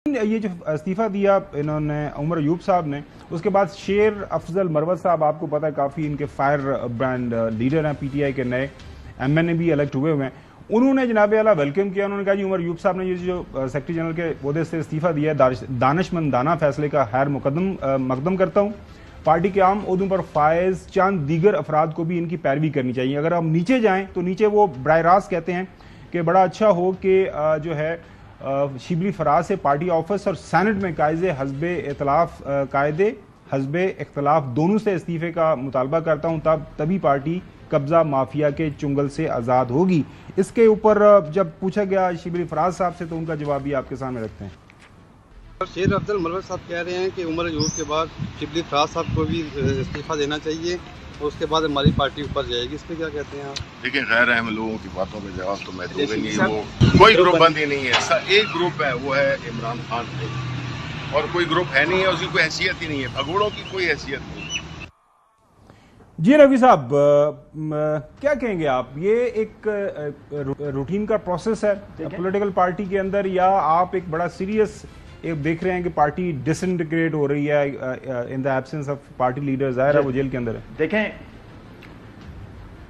ये जो इस्तीफा दिया इन्होंने उमर अयूब साहब ने, उसके बाद शेर अफजल मरवत साहब, आपको पता है काफ़ी इनके फायर ब्रांड लीडर हैं, पीटीआई के नए एमएनए भी इलेक्ट हुए हुए हैं। उन्होंने जनाब आला वेलकम किया। उन्होंने कहा जी उमर अयूब साहब ने ये जो सेक्रेटरी जनरल के ओहदे से इस्तीफा दिया है, दानिशमंदाना फैसले का खैर मकदम करता हूँ। पार्टी के आम ओहदों पर फायज चंद दीगर अफराद को भी इनकी पैरवी करनी चाहिए। अगर हम नीचे जाएँ तो नीचे वो बराह रास्त कहते हैं कि बड़ा अच्छा हो कि जो है शिबली फराज से पार्टी ऑफिस और सेनेट में कायदे हस्बे इख्तलाफ दोनों से इस्तीफे का मुतालबा करता हूं, तभी पार्टी कब्जा माफिया के चुंगल से आज़ाद होगी। इसके ऊपर जब पूछा गया शिबली फराज साहब से तो उनका जवाब भी आपके सामने रखते हैं। शेर अफजल मरवत साहब कह रहे हैं कि उमर अयूब के बाद शिबली फराज साहब को भी इस्तीफा देना चाहिए और उसके बाद हमारी पार्टी ऊपर जाएगी। इस पर क्या कहते हैं आप? लेकिन गैर अहम लोगों की बातों में जवाब तो मैं दूंगा नहीं। वो कोई ग्रुप बंदी नहीं है, एक ग्रुप है, वो है इमरान खान और कोई ग्रुप है नहीं है, उसकी कोई हैसियत ही नहीं है, भगोड़ों की कोई हैसियत नहीं है। जी रवि साहब, क्या कहेंगे आप? ये एक रूटीन का प्रोसेस है पॉलिटिकल पार्टी के अंदर, या आप एक बड़ा सीरियस देख रहे हैं कि पार्टी डिसइंटीग्रेट हो रही है in the absence of party leader? जाहिर है वो जेल के अंदर है।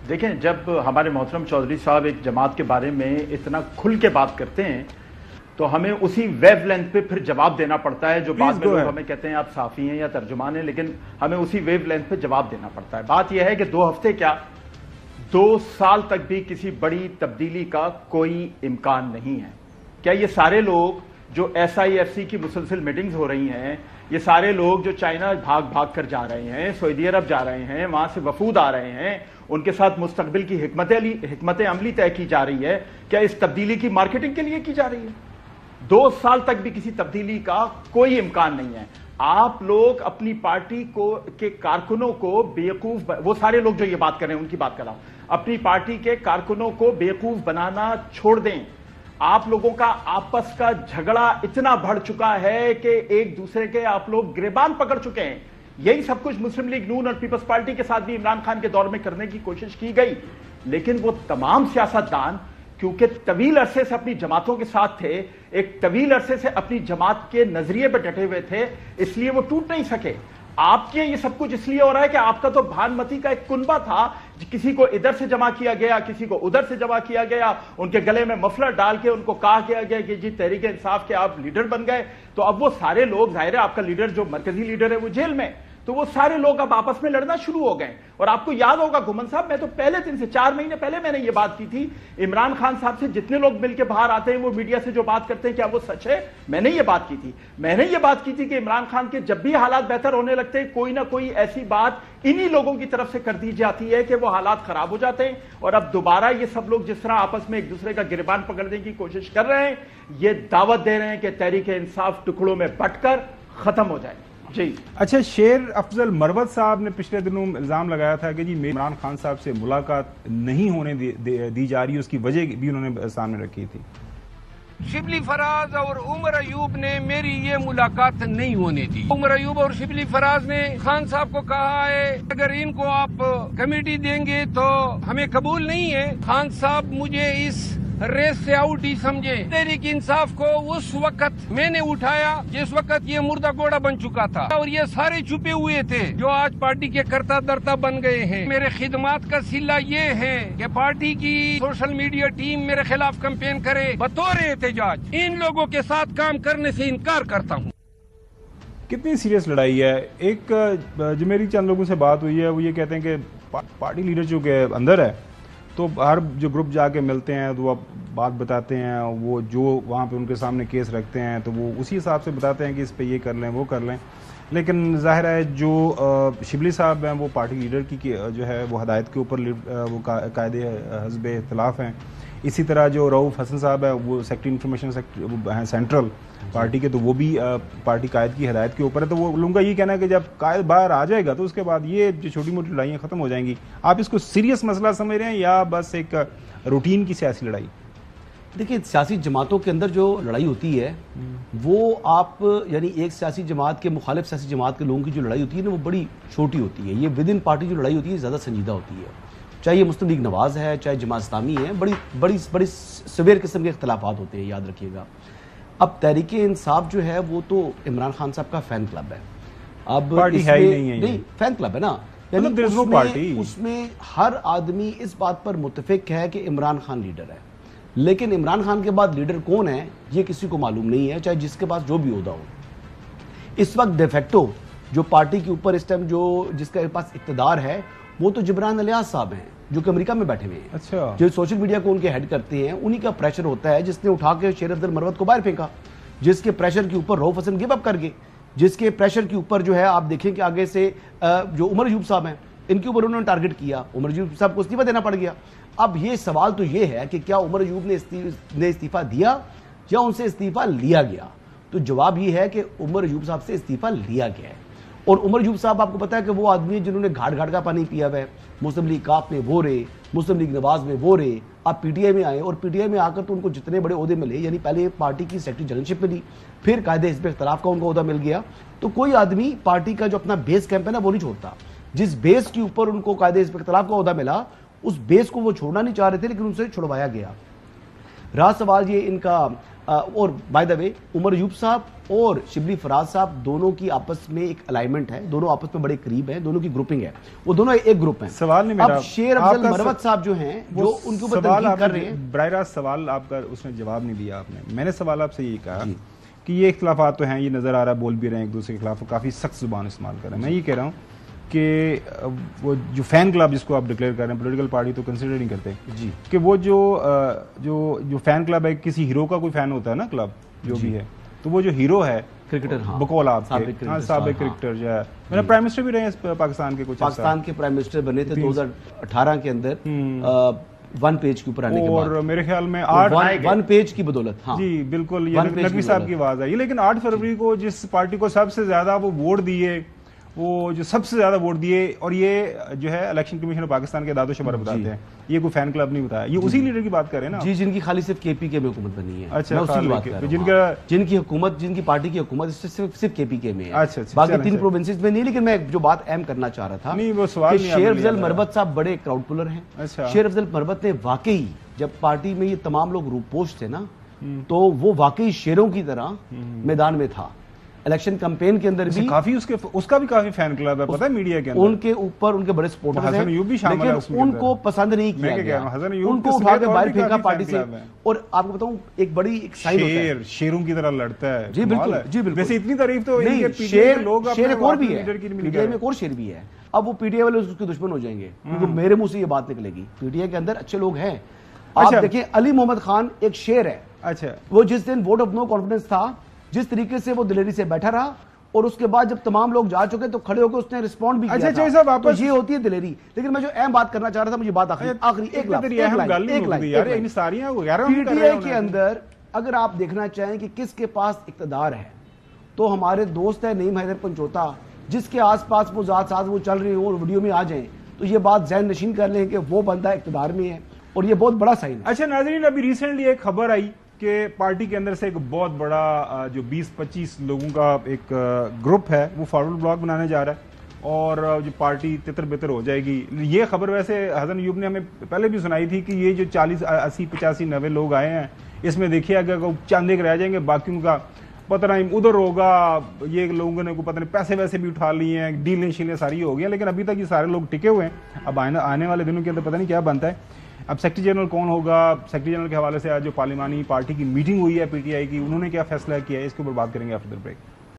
देखें जब हमारे मोहतरम चौधरी साहब एक जमात के बारे में इतना खुल के बात करते हैं तो हमें उसी वेव लेंथ पे फिर जवाब देना पड़ता है। जो बाद में लोग हमें कहते हैं आप साफी हैं या तर्जुमान हैं, लेकिन हमें उसी वेव लेंथ पे जवाब देना पड़ता है। बात यह है कि 2 हफ्ते क्या 2 साल तक भी किसी बड़ी तब्दीली का कोई इम्कान नहीं है। क्या ये सारे लोग जो SIFC की मुसलसल मीटिंग्स हो रही हैं, ये सारे लोग जो चाइना भाग भाग कर जा रहे हैं, सऊदी अरब जा रहे हैं, वहां से वफूद आ रहे हैं, उनके साथ मुस्तकबिल की हिकमत अमली तय की जा रही है, क्या इस तब्दीली की मार्केटिंग के लिए की जा रही है? 2 साल तक भी किसी तब्दीली का कोई इम्कान नहीं है। आप लोग अपनी पार्टी को के कारकुनों को बेवकूफ, वो सारे लोग जो ये बात कर रहे हैं उनकी बात कर रहा हूं, अपनी पार्टी के कारकुनों को बेवकूफ बनाना छोड़ दें। आप लोगों का आपस का झगड़ा इतना बढ़ चुका है कि एक दूसरे के आप लोग गिरबान पकड़ चुके हैं। यही सब कुछ मुस्लिम लीग नून और पीपल्स पार्टी के साथ भी इमरान खान के दौर में करने की कोशिश की गई, लेकिन वो तमाम सियासतदान क्योंकि तवील अरसे से अपनी जमातों के साथ थे, एक तवील अरसे से अपनी जमात के नजरिए पर डटे हुए थे, इसलिए वो टूट नहीं सके। आपके ये सब कुछ इसलिए हो रहा है कि आपका तो भानमती का एक कुनबा था, किसी को इधर से जमा किया गया, किसी को उधर से जमा किया गया, उनके गले में मफलर डाल के उनको कहा गया कि जी तहरीक इंसाफ के आप लीडर बन गए। तो अब वो सारे लोग, जाहिर है आपका लीडर जो मरकजी लीडर है वो जेल में, तो वो सारे लोग अब आपस में लड़ना शुरू हो गए। और आपको याद होगा घुमन साहब, मैं तो पहले दिन से 4 महीने पहले मैंने ये बात की थी, इमरान खान साहब से जितने लोग मिलकर बाहर आते हैं वो मीडिया से जो बात करते हैं क्या वो सच है? मैंने ये बात की थी। मैंने ये बात की थी कि इमरान खान के जब भी हालात बेहतर होने लगते हैं, कोई ना कोई ऐसी बात इन्हीं लोगों की तरफ से कर दी जाती है कि वो हालात खराब हो जाते हैं। और अब दोबारा ये सब लोग जिस तरह आपस में एक दूसरे का गिरबान पकड़ने की कोशिश कर रहे हैं, ये दावत दे रहे हैं कि तहरीक इंसाफ टुकड़ों में बंटकर खत्म हो जाए। जी अच्छा, शेर अफजल मरवत साहब ने पिछले दिनों इल्जाम लगाया था कि जी इमरान खान साहब से मुलाकात नहीं होने दी जा रही, उसकी वजह भी उन्होंने सामने रखी थी। शिबली फराज और उमर अयूब ने मेरी ये मुलाकात नहीं होने दी। उमर अयूब और शिबली फराज ने खान साहब को कहा है अगर इनको आप कमेटी देंगे तो हमें कबूल नहीं है। खान साहब मुझे इस रेस से आउट ही समझे। तहरीक इंसाफ को उस वक्त मैंने उठाया जिस वक्त ये मुर्दा घोड़ा बन चुका था और ये सारे छुपे हुए थे जो आज पार्टी के कर्ता धर्ता बन गए हैं। मेरे खिदमात का सिला ये है कि पार्टी की सोशल मीडिया टीम मेरे खिलाफ कैंपेन करे बतौर एहतजाज। इन लोगों के साथ काम करने से इनकार करता हूँ। कितनी सीरियस लड़ाई है? एक जो मेरी चंद लोगों से बात हुई है वो ये कहते हैं कि पार्टी लीडर जो के अंदर है तो हर जो ग्रुप जाके मिलते हैं तो वो बात बताते हैं, वो जो वहाँ पे उनके सामने केस रखते हैं तो वो उसी हिसाब से बताते हैं कि इस पे ये कर लें वो कर लें। लेकिन जाहिर है जो शिबली साहब हैं वो पार्टी लीडर की जो है वो हदायत के ऊपर वो कायदे हस्बे इख्तलाफ हैं। इसी तरह जो रऊफ हसन साहब है वो सेक्रेटरी इंफॉर्मेशन हैं सेंट्रल पार्टी के, तो वो भी पार्टी कायद की हदायत के ऊपर है। तो वो लोगों का ये कहना है कि जब कायद बाहर आ जाएगा तो उसके बाद ये जो छोटी मोटी लड़ाइयाँ खत्म हो जाएंगी। आप इसको सीरियस मसला समझ रहे हैं या बस एक रूटीन की सियासी लड़ाई? देखिए, सियासी जमातों के अंदर जो लड़ाई होती है वो आप यानी एक सियासी जमात के मुखालिफ सियासी जमात के लोगों की जो लड़ाई होती है ना वो बड़ी छोटी होती है। ये विद इन पार्टी जो लड़ाई होती है ज़्यादा संजीदा होती है। चाहे ये मुस्लिम लीग नवाज है, चाहे जमात इस्लामी है, बड़ी बड़ी बड़ी सवेर किस्म के इख्तलाफात होते हैं, याद रखिएगा। अब तहरीक इंसाफ जो है वो तो इमरान खान साहब का फैन क्लब है। अब पार्टी है ही नहीं है, नहीं फैन क्लब है ना, यानी उसमें हर आदमी इस बात पर मुत्तफिक है कि इमरान खान लीडर है, लेकिन इमरान खान के बाद लीडर कौन है ये किसी को मालूम नहीं है, चाहे जिसके पास जो भी ओहदा हो। इस वक्त डेफेक्टो जो पार्टी के ऊपर इस टाइम जो जिसके पास इक्तदार है वो तो जिब्रान अलियास साहब हैं जो कि अमेरिका में बैठे हुए हैं। अच्छा। जो सोशल मीडिया को उनके हेड करते हैं, उन्हीं का प्रेशर होता है, जिसने उठा के शेर अफजल मरवत को बाहर फेंका, जिसके प्रेशर के ऊपर रऊफ हसन गिव अप कर गए, जिसके प्रेशर के ऊपर जो है आप देखें कि आगे से जो उमर अयूब साहब हैं इनके ऊपर उन्होंने टारगेट किया, उमर अयूब साहब को इस्तीफा देना पड़ गया। अब ये सवाल तो ये है कि क्या उमर अयूब ने इस्तीफा दिया या उनसे इस्तीफा लिया गया? तो जवाब ये है कि उमर अयूब साहब से इस्तीफा लिया गया है। और उमर अयूब साहब आपको पता है कि वो आदमी है जिन्होंने घाट घाट का पानी पिया हुआ है। मुस्लिम लीग काफ में वो रहे, मुस्लिम लीग नवाज में वो रहे, आप पीटीआई में आए और पीटीआई में आकर तो उनको जितने बड़े ओहदे मिले, यानी पहले पार्टी की सेक्रेटरी जनरलशिप मिली, फिर कायदे हिज़्ब इख्तिलाफ का उनको ओहदा मिल गया। तो कोई आदमी पार्टी का जो अपना बेस कैंप है ना वो नहीं छोड़ता। जिस बेस के ऊपर उनको कायदे हिज़्ब इख्तिलाफ का ओहदा मिला उस बेस को वो छोड़ना नहीं चाह रहे थे, लेकिन उनसे छुड़वाया गया। रहा सवाल ये इनका और by the way Umar Ayub साहब और शिबली फराज साहब दोनों की आपस में एक अलाइनमेंट है, दोनों आपस में बड़े करीब हैं, दोनों की ग्रुपिंग है, वो दोनों एक ग्रुप हैं। सवाल नहीं मेरा, अब शेर अफजल मरवत साहब जो हैं जो उनके ऊपर तनकीद कर रहे हैं, बराह रास्त सवाल आपका उसने जवाब नहीं दिया आपने। मैंने सवाल आपसे यही कहा कि ये इख्तिलाफात तो हैं, ये नजर आ रहा है, बोल भी रहे हैं एक दूसरे के खिलाफ, काफी सख्त जुबान इस्तेमाल कर रहे हैं। मैं ये कह रहा हूँ कि वो जो फैन क्लब जिसको आप डिक्लेयर कर रहे हैं, पॉलिटिकल पार्टी तो कंसिडर नहीं करते जी, कि वो जो फैन क्लब है, किसी हीरो का कोई फैन होता है ना क्लब जो भी है, तो वो जो हीरो है क्रिकेटर, हाँ, बकौल आपके साबिक क्रिकेटर जो है, मैंने प्राइम मिनिस्टर भी रहे हैं पाकिस्तान के, कुछ पाकिस्तान के प्राइम मिनिस्टर बने थे 2018 के अंदर, वन पेज के ऊपर आने के बाद, और मेरे ख्याल में 8 वन पेज की बदौलत, हाँ जी बिल्कुल, ये नकवी साहब की आवाज आई। लेकिन 8 फरवरी को जिस पार्टी को सबसे ज्यादा वो वोट दिए, वो जो सबसे ज्यादा वोट दिए, और ये जो है इलेक्शन कमीशन ऑफ पाकिस्तान के दादो शुमार बताते हैं, ये कोई फैन क्लब नहीं बताया, ये उसी लीडर की बात कर रहे हैं ना जी, जिनकी खाली सिर्फ केपीके में हुकूमत बनी है। अच्छा, मैं उसी की बात कर रहा हूं, जिनकी हुकूमत, जिनकी पार्टी की हुकूमत सिर्फ केपीके में है। अच्छा, बाकी 3 प्रोविंसेस में नहीं। लेकिन मैं जो बात अहम करना चाह रहा था, नहीं वो सवाल, शेर अफजल मरवत साहब बड़े क्राउड पुलर हैं। अच्छा, शेर अफजल मरवत ने वाकई, जब पार्टी में ये तमाम लोग रूपोश थे ना, तो वो वाकई शेरों की तरह मैदान में था। इलेक्शन कैंपेन के अंदर भी काफी उसका भी काफी फैन क्लब है, पता है मीडिया के अंदर, उनके ऊपर उनके बड़े सपोर्टर्स हैं, लेकिन उनको पसंद नहीं किया गया, उनको उठा के बाहर फेंका पार्टी से। और आपको बताऊं एक बड़ी एक साइन होता है, शेरों की तरह लड़ता है जी, बिल्कुल जी बिल्कुल। वैसे इतनी तारीफ तो नहीं, शेर एक और भी है, पीटीआई में एक और शेर भी है। अब वो पीटीआई वाले उसके दुश्मन हो जाएंगे, क्योंकि मेरे मुंह से ये बात निकलेगी। पीटीआई के अंदर अच्छे लोग हैं। आप देखिए अली मोहम्मद खान एक शेर है। अच्छा, वो जिस दिन वोट ऑफ नो कॉन्फिडेंस था, जिस तरीके से वो दिलेरी से बैठा रहा, और उसके बाद जब तमाम लोग जा चुके तो खड़े होकर उसने रिस्पॉन्ड भी किया। अच्छा था। तो ये होती है दिलेरी। लेकिन मैं जो अहम बात करना चाह रहा था, मुझे बात आखिरी एक लाइन, पीटीआई के अंदर अगर आप देखना चाहें कि किसके पास इक्तदार है, तो हमारे दोस्त है नईम हैदर पंचोता, जिसके आसपास वो जात साथ वो चल रही हो और वीडियो में आ जाए, तो ये बात ज़हन नशीन कर लें कि वो बंदा इक्तदार में है, और ये बहुत बड़ा साइन है। अच्छा नाज़रीन, अभी रिसेंटली एक खबर आई कि पार्टी के अंदर से एक बहुत बड़ा जो 20-25 लोगों का एक ग्रुप है, वो फॉरवर्ड ब्लॉक बनाने जा रहा है, और जो पार्टी तितर बितर हो जाएगी। ये खबर वैसे हसन अयूब ने हमें पहले भी सुनाई थी कि ये जो 40, 80, 85, 90 लोग आए हैं, इसमें देखिए अगर चंद एक रह जाएंगे, बाकियों का पता नहीं उधर होगा, ये लोगों ने को पता नहीं पैसे वैसे भी उठा लिए हैं, डीलें शीलें सारी हो गई हैं, लेकिन अभी तक ये सारे लोग टिके हुए हैं। अब आने वाले दिनों के अंदर पता नहीं क्या बनता है। अब सेक्रेटरी जनरल कौन होगा, सेक्रेटरी जनरल के हवाले से आज जो पार्लिमानी पार्टी की मीटिंग हुई है पीटीआई की, उन्होंने क्या फैसला किया है, इसके ऊपर बात करेंगे आफ्टर द ब्रेक।